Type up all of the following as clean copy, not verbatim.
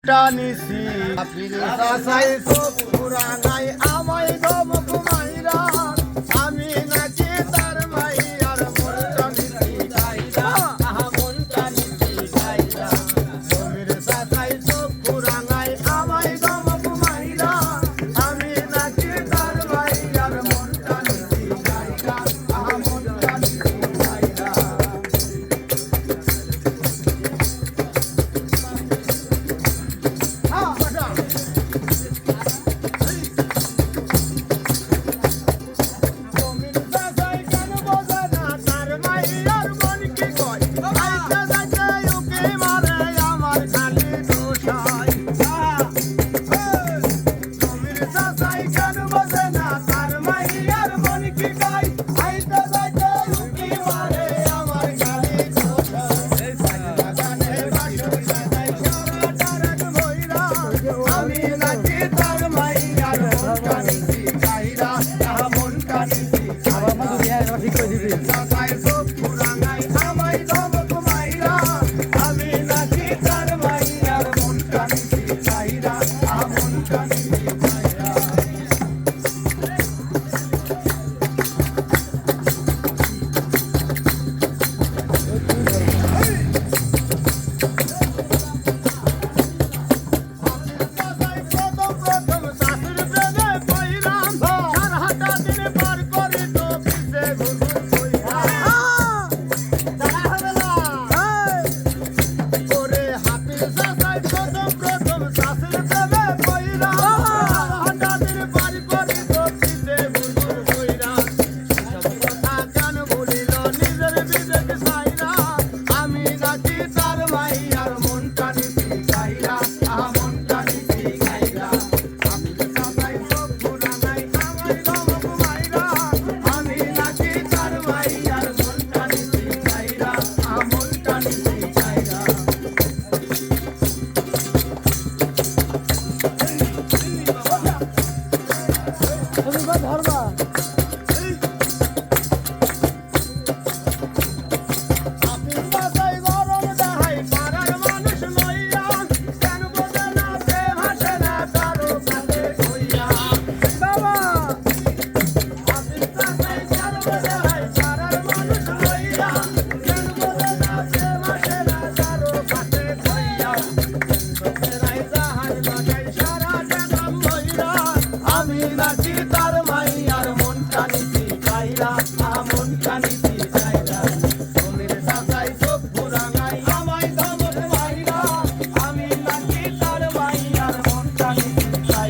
টানিছি ফিরে সাসাই সব পুরানাই আমায় গম ঘুমাইরা আমি নাকি তার মাইয়ার মন টানিছি গাইরা মন টানিছি গাইরা ফিরে সাসাই সব পুরানাই আমায় গম ঘুমাইরা আমি নাকি তার মাইয়ার মন টানিছি গাইরা মন টানিছি গাইরা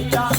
Yeah.